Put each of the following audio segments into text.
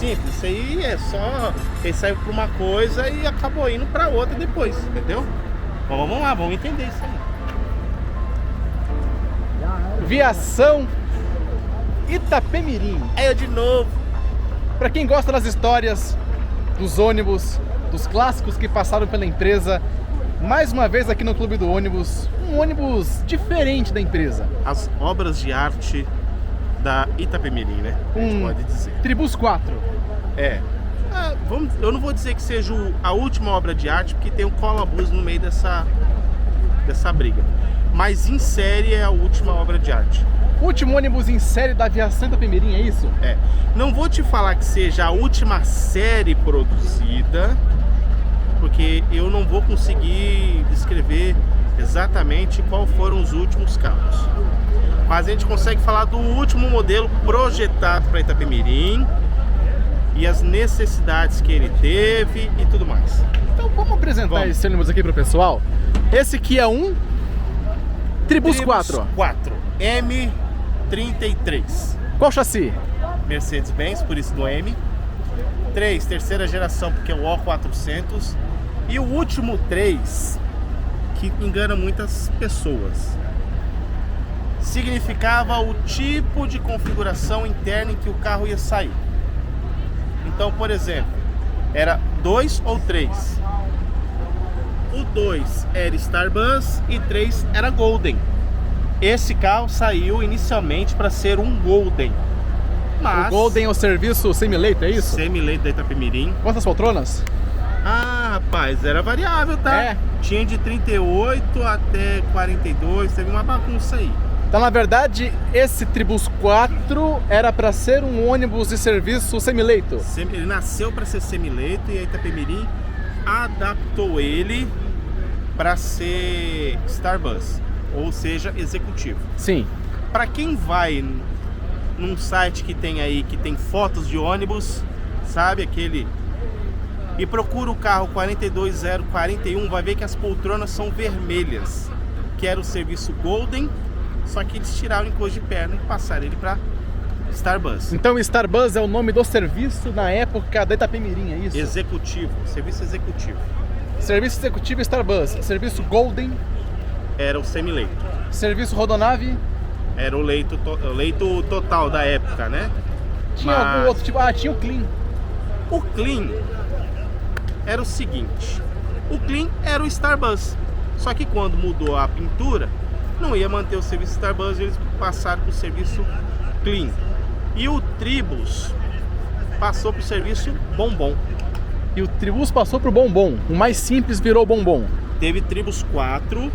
simples. Isso aí é só... Ele saiu pra uma coisa e acabou indo pra outra depois, entendeu? Então vamos lá, vamos entender isso aí. Viação Itapemirim. É eu de novo. Para quem gosta das histórias, dos ônibus, dos clássicos que passaram pela empresa, mais uma vez aqui no Clube do Ônibus, um ônibus diferente da empresa. As obras de arte da Itapemirim, né? A gente pode dizer. Tribus 4. É. Eu não vou dizer que seja a última obra de arte, porque tem um colabus no meio dessa briga. Mas em série é a última obra de arte. Último ônibus em série da aviação Itapemirim, é isso? É. Não vou te falar que seja a última série produzida, porque eu não vou conseguir descrever exatamente qual foram os últimos carros. Mas a gente consegue falar do último modelo projetado para Itapemirim e as necessidades que ele teve e tudo mais. Então vamos apresentar esse ônibus aqui para o pessoal. Esse aqui é um Tribus 4. 4 M33. Qual chassi? Mercedes-Benz, por isso do M. 3, terceira geração, porque é o O400. E o último 3, que engana muitas pessoas, significava o tipo de configuração interna em que o carro ia sair. Então, por exemplo, era 2 ou 3. O 2 era Starbus e 3 era Golden. Esse carro saiu inicialmente para ser um Golden. Mas o Golden é o serviço semi-leito, é isso? Semi-leito da Itapemirim. Quantas poltronas? Ah, rapaz, era variável, tá? É. Tinha de 38 até 42, teve uma bagunça aí. Então, na verdade, esse Tribus 4 era para ser um ônibus de serviço semi-leito. Ele nasceu para ser semi-leito e a Itapemirim adaptou ele para ser Starbus, ou seja, executivo. Sim. Para quem vai num site que tem aí, que tem fotos de ônibus, sabe, aquele... E procura o carro 42041, vai ver que as poltronas são vermelhas, que era o serviço Golden, só que eles tiraram encosto de perna e passaram ele para Starbus. Então Starbus é o nome do serviço na época da Itapemirim, é isso? Executivo, serviço executivo. Serviço executivo Starbus. Serviço Golden era o semi-leito. Serviço Rodonave era o leito total da época, né? Tinha algum outro tipo? Ah, tinha o Clean. O Clean era o seguinte: o Clean era o Starbus, só que quando mudou a pintura, não ia manter o serviço Starbus, eles passaram para o serviço Clean. E o Tribus passou para o serviço Bombom. E o Tribus passou para o Bombom. O mais simples virou Bombom. Teve Tribus 4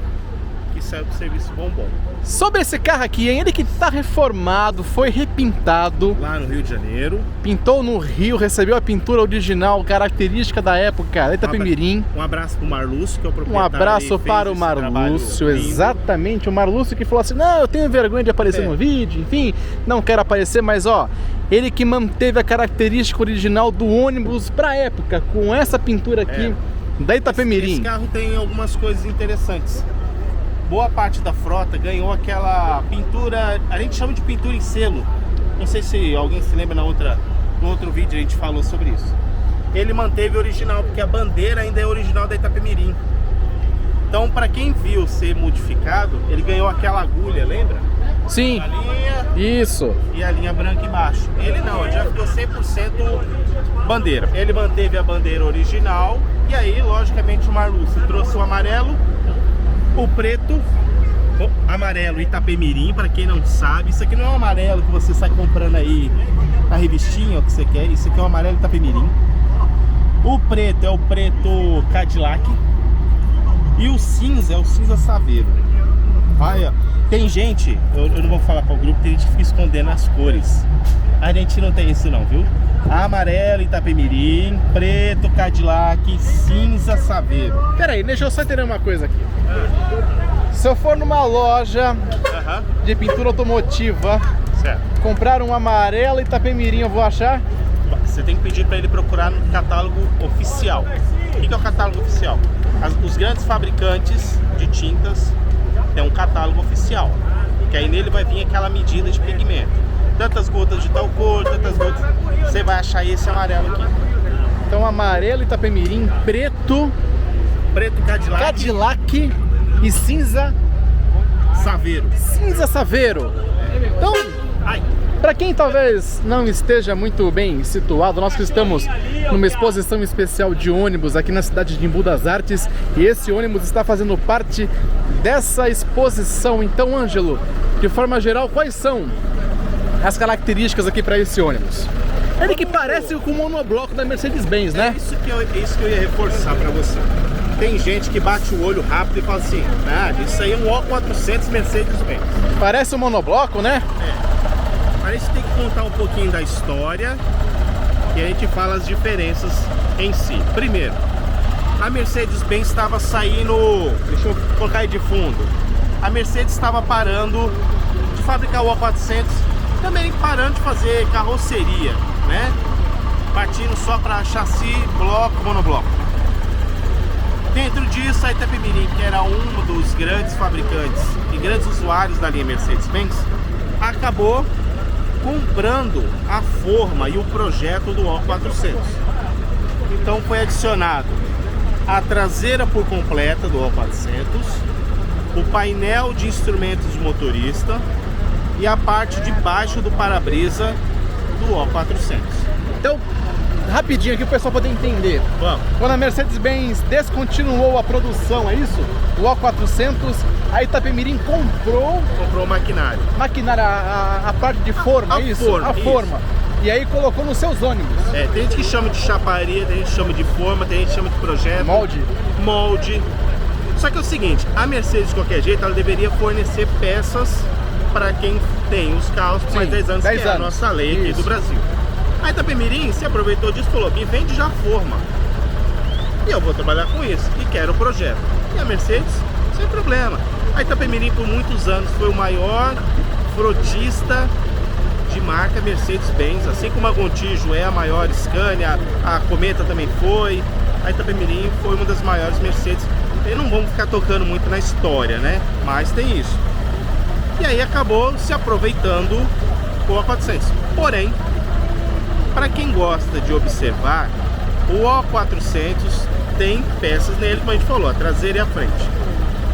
que saiu do serviço Bombom. Sobre esse carro aqui, ele que está reformado, foi repintado. Lá no Rio de Janeiro. Pintou no Rio, recebeu a pintura original, característica da época da Itapemirim. Um abraço para o Marlúcio, que é o proprietário. Um abraço para o Marlúcio, exatamente. O Marlúcio que falou assim, não, eu tenho vergonha de aparecer no vídeo, enfim, não quero aparecer, mas ó, ele que manteve a característica original do ônibus para a época, com essa pintura aqui da Itapemirim. Esse carro tem algumas coisas interessantes. Boa parte da frota ganhou aquela pintura, a gente chama de pintura em selo. Não sei se alguém se lembra, no outro vídeo a gente falou sobre isso. Ele manteve o original, porque a bandeira ainda é original da Itapemirim. Então, para quem viu ser modificado, ele ganhou aquela agulha, lembra? Sim, a linha, isso. E a linha branca embaixo. Ele não, ele já ficou 100% bandeira. Ele manteve a bandeira original e aí, logicamente, o Marlúcio trouxe o amarelo, o preto, o amarelo Itapemirim, para quem não sabe. Isso aqui não é um amarelo que você sai comprando aí na revistinha, o que você quer. Isso aqui é um amarelo Itapemirim. O preto é o preto Cadillac. E o cinza é o cinza Saveiro. Olha, tem gente, eu não vou falar para o grupo, tem gente que fica escondendo as cores. A gente não tem isso não, viu? Amarelo Itapemirim, preto Cadillac, cinza Saveiro. Pera aí, deixa eu só entender uma coisa aqui. Se eu for numa loja de pintura automotiva, comprar um amarelo Itapemirim, eu vou achar? Você tem que pedir para ele procurar no catálogo oficial. O que é o catálogo oficial? Os grandes fabricantes de tintas têm um catálogo oficial, que aí nele vai vir aquela medida de pigmento. tantas gotas de tal cor, tantas gotas. Você vai achar esse amarelo aqui. Então amarelo Itapemirim, preto Cadillac e cinza Saveiro. Então, para quem talvez não esteja muito bem situado, nós que estamos numa exposição especial de ônibus aqui na cidade de Embu das Artes, e esse ônibus está fazendo parte dessa exposição. Então, Ângelo, de forma geral, quais são as características aqui para esse ônibus? Ele que parece com o monobloco da Mercedes-Benz, né? Isso que eu ia reforçar para você. Tem gente que bate o olho rápido e fala assim, isso aí é um O400 Mercedes-Benz. Parece um monobloco, né? Mas a gente tem que contar um pouquinho da história e a gente fala as diferenças em si. Primeiro, a Mercedes-Benz estava saindo, deixa eu colocar aí de fundo, a Mercedes estava parando de fabricar o O400, também parando de fazer carroceria, né? Partindo só para chassi, bloco, monobloco. Dentro disso, a Itapemirim, que era um dos grandes fabricantes e grandes usuários da linha Mercedes-Benz, acabou comprando a forma e o projeto do O400. Então foi adicionado a traseira por completa do O400, o painel de instrumentos de motorista e a parte de baixo do para-brisa do O400. Então, rapidinho aqui o pessoal poder entender. Vamos. Quando a Mercedes-Benz descontinuou a produção, é isso? O O400, a Itapemirim comprou o maquinário. A parte de forma, é isso? Forma, a forma. E aí colocou nos seus ônibus. Tem gente que chama de chaparia, tem gente que chama de forma, tem gente que chama de projeto. Molde. Só que é o seguinte, a Mercedes de qualquer jeito, ela deveria fornecer peças para quem tem os carros por mais 10 anos, que é a nossa lei aqui do Brasil. A Itapemirim se aproveitou disso e falou, me vende já a forma. E eu vou trabalhar com isso, e quero o projeto. E a Mercedes, sem problema. A Itapemirim por muitos anos foi o maior frotista de marca Mercedes-Benz, assim como a Gontijo é a maior Scania, a Cometa também foi, a Itapemirim foi uma das maiores Mercedes. E não vamos ficar tocando muito na história, né? Mas tem isso. E aí acabou se aproveitando o O400. Porém, para quem gosta de observar, o O400 tem peças nele, como a gente falou, a traseira e a frente.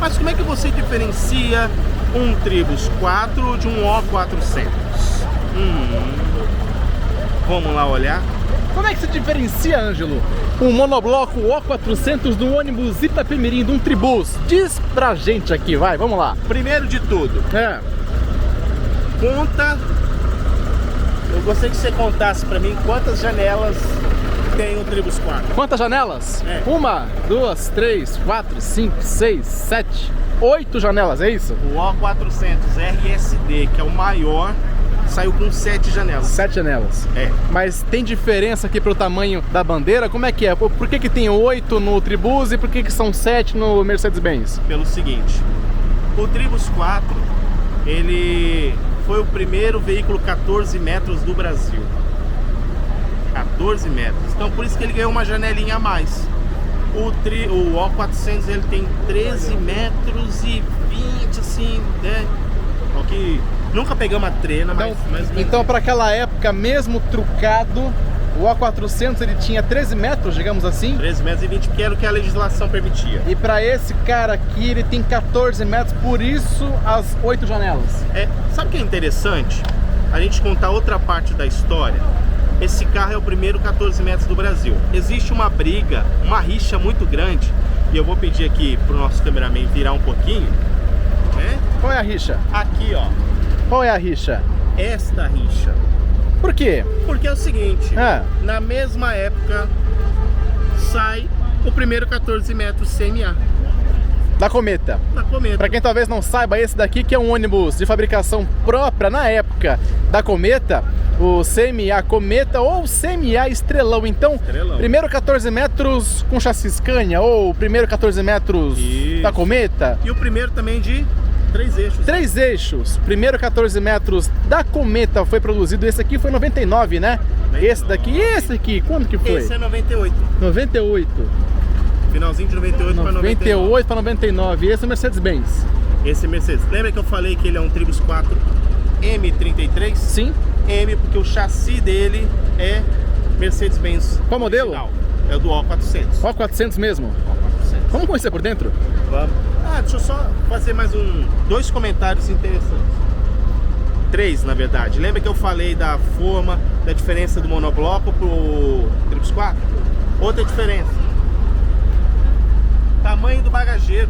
Mas como é que você diferencia um Tribus 4 de um O400? Vamos lá olhar. Como é que se diferencia, Ângelo, um monobloco O400 do ônibus Itapemirim, de um Tribus? Diz pra gente aqui, vai, vamos lá. Primeiro de tudo, conta. Eu gostaria que você contasse pra mim quantas janelas tem o Tribus 4. Quantas janelas? 1, 2, 3, 4, 5, 6, 7, 8 janelas, é isso? O O400 RSD, que é o maior, saiu com 7 janelas. 7 janelas. Mas tem diferença aqui pro tamanho da bandeira? Como é que é? Por que tem 8 no Tribus e por que são 7 no Mercedes-Benz? Pelo seguinte, o Tribus 4, ele foi o primeiro veículo 14 metros do Brasil. 14 metros. Então por isso que ele ganhou uma janelinha a mais. O O400 ele tem 13 metros e 20, assim, né? Que nunca pegamos a trena, mas então para aquela época, mesmo trucado, o O400 ele tinha 13 metros, digamos assim? 13 metros e 20, que era o que a legislação permitia. E para esse cara aqui, ele tem 14 metros, por isso as 8 janelas. Sabe o que é interessante? A gente contar outra parte da história. Esse carro é o primeiro 14 metros do Brasil. Existe uma briga, uma rixa muito grande, e eu vou pedir aqui pro nosso cameraman virar um pouquinho, né? Qual é a rixa? Aqui, ó. Qual é a rixa? Esta rixa. Por quê? Porque é o seguinte, na mesma época sai o primeiro 14 metros CMA. Da Cometa. Da Cometa. Pra quem talvez não saiba, esse daqui que é um ônibus de fabricação própria na época da Cometa, o CMA Cometa ou CMA Estrelão. Então, primeiro 14 metros com chassi Scania ou primeiro 14 metros da Cometa. E o primeiro também de 3 eixos. 3 eixos. Primeiro 14 metros da Cometa foi produzido. Esse aqui foi 99, né? 99. Esse daqui e esse aqui, quando que foi? Esse é 98. 98. Finalzinho de 98 para 99. 98 para 99. E esse é o Mercedes-Benz. Esse é Mercedes. Lembra que eu falei que ele é um Tribus 4 M33? Sim. M, porque o chassi dele é Mercedes-Benz. Qual modelo? Original. É o do O400. O400 mesmo? O400. Vamos conhecer por dentro? Vamos. Deixa eu só fazer mais dois comentários interessantes. 3, na verdade. Lembra que eu falei da forma, da diferença do monobloco pro Tribus 4? Outra diferença. Tamanho do bagageiro.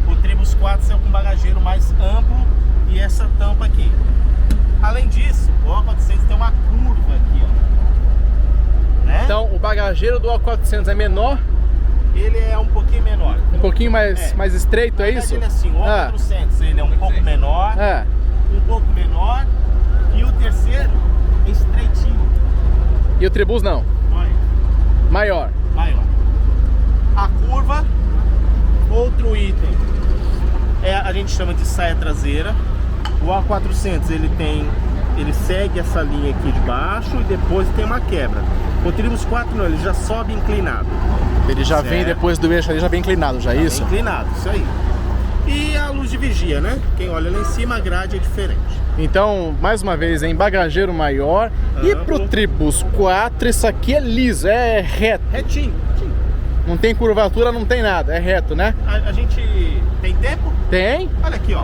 O Tribus 4 é com bagageiro mais amplo e essa tampa aqui. Além disso, o O400 tem uma curva aqui, ó. Né? Então, o bagageiro do O400 é menor? Ele é um pouquinho menor. Um pouquinho mais estreito, é isso? Ele é assim, o O400 ele é um pouco menor, um pouco menor, e o terceiro é estreitinho. E o Tribus não? Maior. A curva, outro item, a gente chama de saia traseira. O A400 ele segue essa linha aqui de baixo e depois tem uma quebra. O Tribus 4 não, ele já sobe inclinado. Ele já vem depois do eixo ali, já vem inclinado, já é isso? Bem inclinado, isso aí. E a luz de vigia, né? Quem olha lá em cima, a grade é diferente. Então, mais uma vez, em bagageiro maior. E pro Tribus 4, isso aqui é liso, é reto. Retinho. Não tem curvatura, não tem nada, é reto, né? A gente tem tempo? Tem. Olha aqui, ó.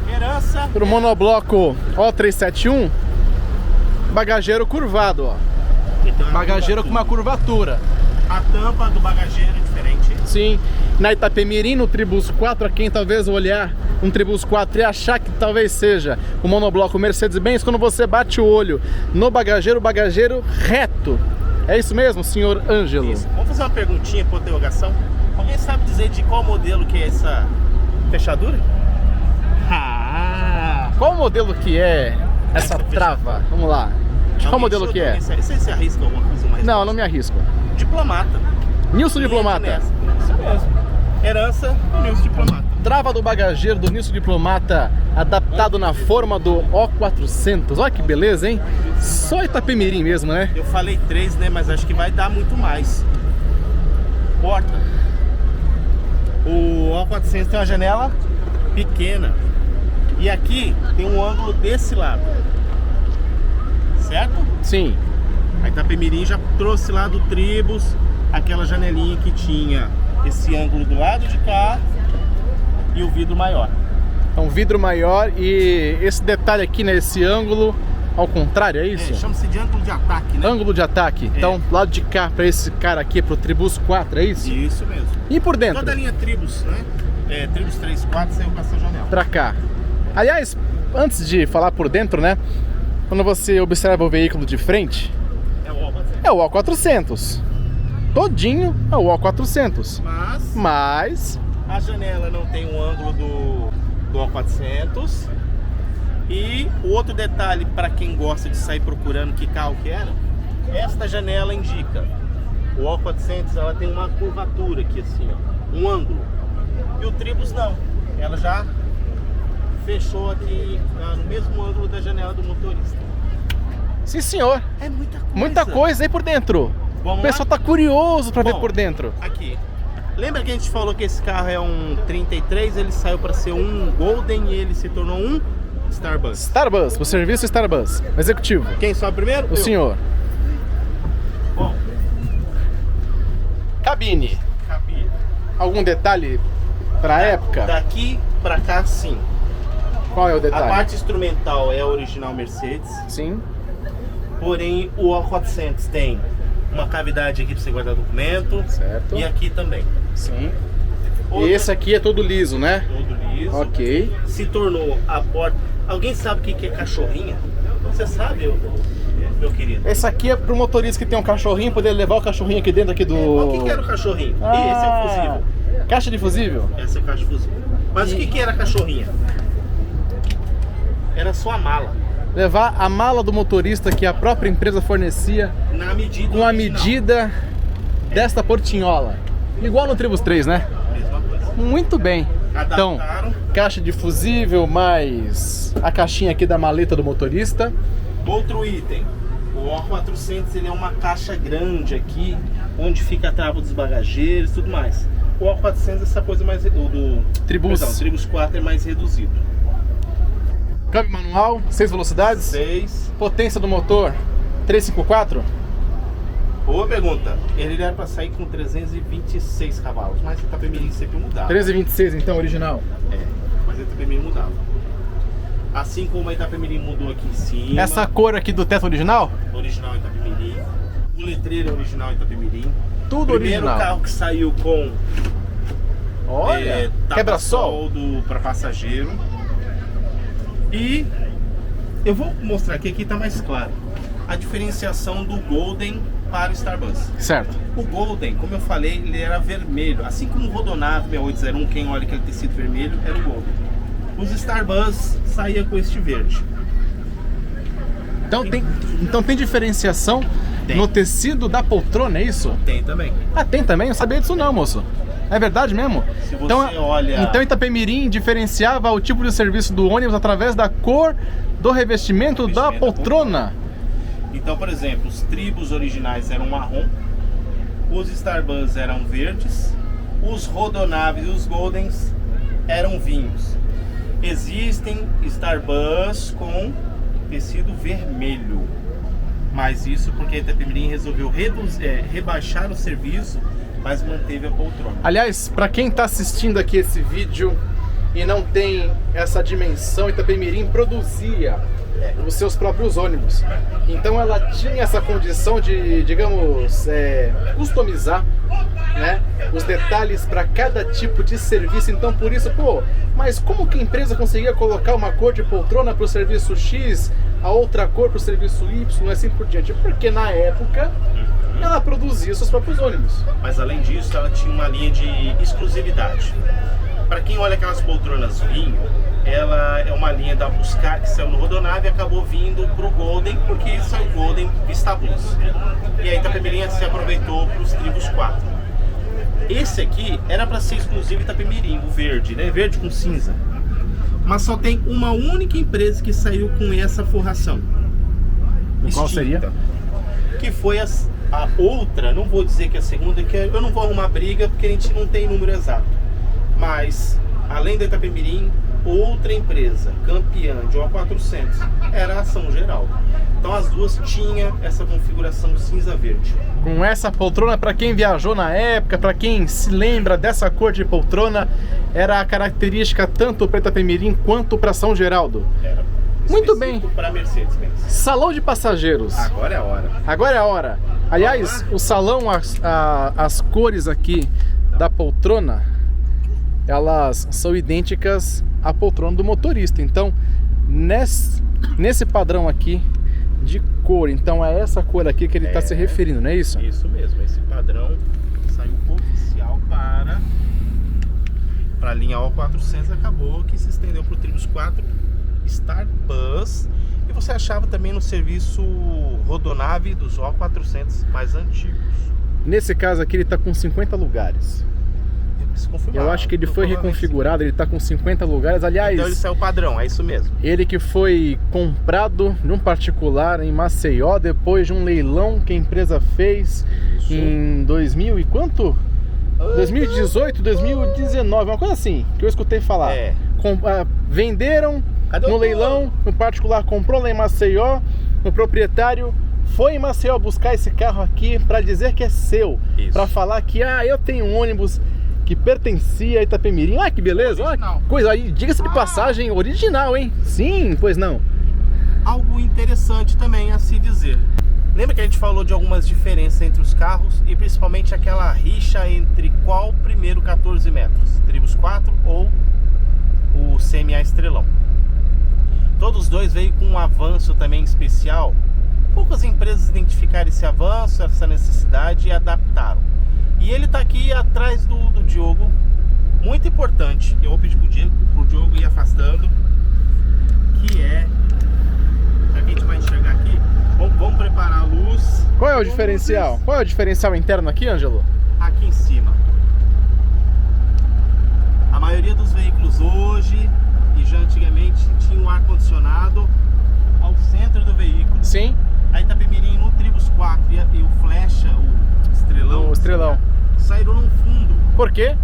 Herança. Pro monobloco O371, bagageiro curvado, ó. Bagageiro com uma curvatura. A tampa do bagageiro é diferente. Sim. Na Itapemirim, no Tribus 4, a quem talvez olhar um Tribus 4 e achar que talvez seja o monobloco Mercedes-Benz, quando você bate o olho no bagageiro, o bagageiro reto. É isso mesmo, senhor Ângelo? Isso. Vamos fazer uma perguntinha por interrogação. Alguém sabe dizer de qual modelo que é essa fechadura? Qual modelo que é essa trava? Vamos lá. De qual modelo que é? Você se arrisca alguma coisa mais? Não me arrisco. Diplomata. Nilson Diplomata. Isso mesmo. Herança do Nilson Diplomata. Trava do bagageiro do Nilson Diplomata, adaptado na forma do O400. Olha que beleza, hein? Só Itapemirim mesmo, né? Eu falei 3, né? Mas acho que vai dar muito mais. Porta. O O400 tem uma janela pequena. E aqui tem um ângulo desse lado. Certo? Sim. A Itapemirim já trouxe lá do Tribus aquela janelinha que tinha esse ângulo do lado de cá e o vidro maior. Então, vidro maior e esse detalhe aqui nesse ângulo ao contrário, é isso? Chama-se de ângulo de ataque, né? Ângulo de ataque. Então, lado de cá para esse cara aqui, pro Tribus 4, é isso? Isso mesmo. E por dentro? Toda a linha Tribus, né? Tribus 3, 4 saiu com essa janela. Pra cá. Aliás, antes de falar por dentro, né? Quando você observa o veículo de frente, é o O400. Todinho é o O400. Mas a janela não tem o ângulo do O400. E o outro detalhe para quem gosta de sair procurando que carro que era, esta janela indica. O O400 ela tem uma curvatura aqui assim, ó, um ângulo. E o Tribus não. Ela já fechou aqui no mesmo ângulo da janela do motorista. Sim, senhor. É muita coisa. Muita coisa aí por dentro. Vamos o pessoal lá? tá curioso para ver por dentro. Aqui. Lembra que a gente falou que esse carro é um 33, ele saiu para ser um Golden e ele se tornou um Starbus. Starbus, o serviço Starbus, executivo. Quem sobe primeiro? O senhor. Bom. Cabine. Algum detalhe pra época? Daqui pra cá, sim. Qual é o detalhe? A parte instrumental é a original Mercedes. Sim. Porém, o O400 tem uma cavidade aqui pra você guardar documento. Certo. E aqui também. Sim. E esse aqui é todo liso, né? Todo liso. Ok. Se tornou a porta... Alguém sabe o que é cachorrinha? Você sabe, meu querido? Esse aqui é pro motorista que tem um cachorrinho, poder levar o cachorrinho aqui dentro aqui do... O que era o cachorrinho? Esse é o fusível. Caixa de fusível? Essa é a caixa de fusível. Mas o que era a cachorrinha? Era só a mala. Levar a mala do motorista que a própria empresa fornecia na medida com a medida desta portinhola. Igual no Tribus 3, né? Mesma coisa. Muito bem. Adaptaram. Então, caixa de fusível mais a caixinha aqui da maleta do motorista. Outro item. O O400 ele é uma caixa grande aqui, onde fica a trava dos bagageiros e tudo mais. O O400 essa coisa mais... O do Tribus. Perdão, o Tribus 4 é mais reduzido. Câmbio manual, 6 velocidades. 6. Potência do motor, 354. Boa pergunta. Ele era para sair com 326 cavalos, mas o Itapemirim sempre mudava. 326 então, original. Mas o Itapemirim mudava. Assim como a Itapemirim mudou aqui em cima. Essa cor aqui do teto original? Original Itapemirim. O letreiro é original Itapemirim. Tudo Primeiro original. Carro que saiu com Olha, quebra-sol para passageiro. E eu vou mostrar aqui tá mais claro a diferenciação do Golden para o Starbus. Certo. O Golden, como eu falei, ele era vermelho, assim como o Rodonave 6801, quem olha aquele tecido vermelho, era o Golden. Os Starbus saía com este verde. Então tem diferenciação no tecido da poltrona, é isso? Tem também. Ah, tem também? Eu não sabia disso não, moço. É verdade mesmo? Se você olha... Então Itapemirim diferenciava o tipo de serviço do ônibus através da cor do revestimento da poltrona. Então, por exemplo, os tribos originais eram marrom, os Starbus eram verdes, os Rodonaves e os Goldens eram vinhos. Existem Starbus com tecido vermelho, mas isso porque a Itapemirim resolveu rebaixar o serviço, mas manteve a poltrona. Aliás, para quem está assistindo aqui esse vídeo e não tem essa dimensão, Itapemirim produzia os seus próprios ônibus. Então ela tinha essa condição de, digamos, customizar, né, os detalhes para cada tipo de serviço. Então por isso, mas como que a empresa conseguia colocar uma cor de poltrona para o serviço X, a outra cor para o serviço Y e assim por diante? Porque na época ela produzia seus próprios ônibus. Mas além disso, ela tinha uma linha de exclusividade. Para quem olha aquelas poltronas vinho, ela é uma linha da Buscar que saiu no Rodonave e acabou vindo para o Golden, porque saiu o Golden Vista Plus. E aí a Itapemirim se aproveitou para os tribos 4. Esse aqui era para ser exclusivo Itapemirim, o verde, né? Verde com cinza. Mas só tem uma única empresa que saiu com essa forração. Qual seria? Que foi a outra, não vou dizer que é a segunda, que eu não vou arrumar briga porque a gente não tem número exato. Mas, além da Itapemirim, outra empresa campeã de O400 era a Ação Geral. Então as duas tinham essa configuração cinza-verde. Com essa poltrona, para quem viajou na época, para quem se lembra dessa cor de poltrona, era a característica tanto para Itapemirim quanto para São Geraldo. Era. Muito bem. Para Mercedes-Benz. Salão de passageiros. Agora é a hora. Agora é a hora. Aliás, o salão, as cores aqui da poltrona, elas são idênticas à poltrona do motorista. Então, nesse padrão aqui de cor, então é essa cor aqui que ele está se referindo, não é isso? Isso mesmo, esse padrão saiu oficial para a linha O400, acabou que se estendeu para o Tribus 4 Starbus. E você achava também no serviço Rodonave dos O400 mais antigos. Nesse caso aqui ele está com 50 lugares. Eu acho que ele foi reconfigurado, ele está com 50 lugares. Aliás, então ele saiu padrão, é isso mesmo. Ele que foi comprado num particular em Maceió, depois de um leilão que a empresa fez em 2000 e quanto? 2018, 2019, uma coisa assim, que eu escutei falar. Venderam no leilão, no particular comprou lá em Maceió, o proprietário foi em Maceió buscar esse carro aqui para dizer que é seu, para falar que eu tenho um ônibus que pertencia a Itapemirim. Que beleza, coisa aí, diga-se de passagem, original, hein? Sim, pois não. Algo interessante também a se dizer. Lembra que a gente falou de algumas diferenças entre os carros e principalmente aquela rixa entre qual primeiro 14 metros, Tribus 4 ou o CMA Estrelão. Todos os dois veio com um avanço também especial. Poucas empresas identificaram esse avanço, essa necessidade e adaptaram. E ele está aqui atrás do Diogo, muito importante. Eu vou pedir pro Diogo ir afastando, que é, a gente vai enxergar aqui. Vamos preparar a luz. Qual é o diferencial? Qual é o diferencial interno aqui, Ângelo? Aqui em cima. A maioria dos veículos hoje e já antigamente tinha um ar-condicionado ao centro do veículo. Sim. A Itapemirim no Tribus 4 e o Flecha, o Estrelão. O Estrelão. Saíram no fundo. Por quê?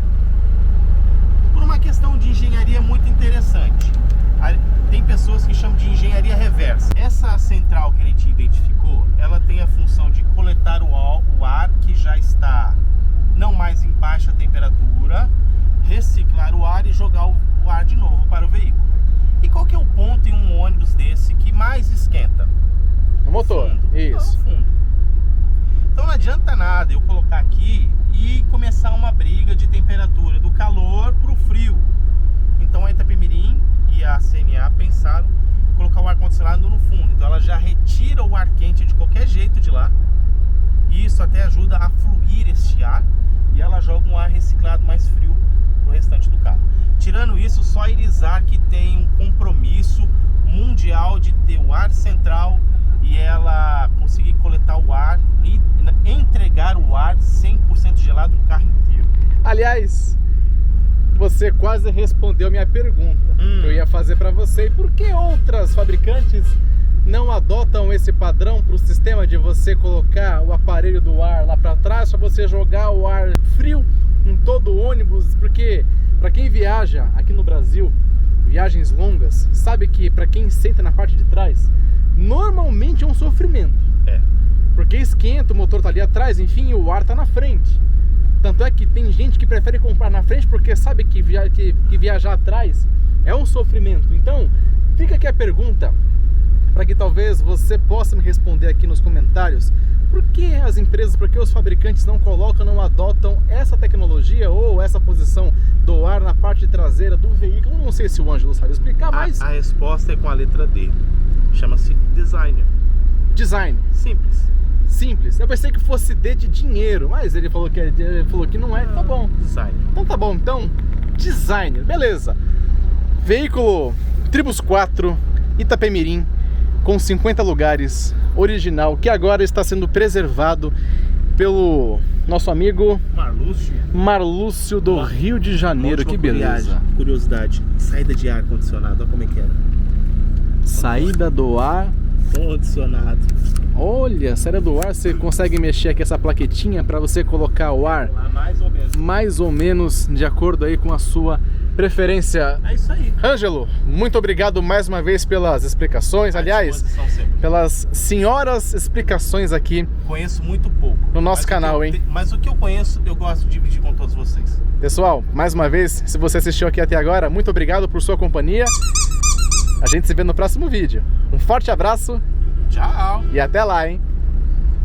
Por uma questão de engenharia muito interessante. Tem pessoas que chamam de engenharia reversa. Essa central que a gente identificou, ela tem a função de coletar o ar que já está não mais em baixa temperatura, reciclar o ar e jogar o ar de novo para o veículo. E qual que é o ponto em um ônibus desse que mais esquenta? No motor, fundo. isso. No fundo. Então não adianta nada eu colocar aqui e começar uma briga de temperatura, do calor para o frio. Então a Itapemirim e a CNA pensaram em colocar o ar-condicionado no fundo. Então ela já retira o ar quente de qualquer jeito de lá. E isso até ajuda a fluir este ar. E ela joga um ar reciclado mais frio pro restante do carro. Tirando isso, só a Irizar que tem um compromisso mundial de ter o ar central e ela conseguir coletar o ar e entregar o ar 100% gelado no carro inteiro. Aliás, você quase respondeu a minha pergunta que eu ia fazer para você. E por que outras fabricantes não adotam esse padrão para o sistema de você colocar o aparelho do ar lá para trás para você jogar o ar frio em todo o ônibus? Porque para quem viaja aqui no Brasil, viagens longas, sabe que para quem senta na parte de trás, normalmente é um sofrimento. Porque esquenta, o motor tá ali atrás, enfim, o ar tá na frente. Tanto é que tem gente que prefere comprar na frente porque sabe que viajar atrás é um sofrimento. Então, fica aqui a pergunta para que talvez você possa me responder aqui nos comentários. Por que as empresas, por que os fabricantes não colocam, não adotam essa tecnologia ou essa posição do ar na parte traseira do veículo? Não sei se o Ângelo sabe explicar, mas... A resposta é com a letra D. Chama-se designer. Design. Simples. Simples. Eu pensei que fosse D de dinheiro, mas ele falou que não é. Tá bom. Design. Então tá bom. Então, designer. Beleza. Veículo Tribus 4 Itapemirim com 50 lugares, original, que agora está sendo preservado pelo nosso amigo Marlúcio do Rio de Janeiro. Que beleza. Curiosidade, saída de ar condicionado, olha como é que era. Saída do ar condicionado. Olha, saída do ar, você consegue mexer aqui essa plaquetinha para você colocar o ar mais ou menos de acordo aí com a sua preferência. É isso aí. Ângelo, muito obrigado mais uma vez pelas explicações, aliás, pelas senhoras explicações aqui. Conheço muito pouco no nosso canal, hein? Mas o que eu conheço, eu gosto de dividir com todos vocês. Pessoal, mais uma vez, se você assistiu aqui até agora, muito obrigado por sua companhia. A gente se vê no próximo vídeo. Um forte abraço. Tchau. E até lá, hein?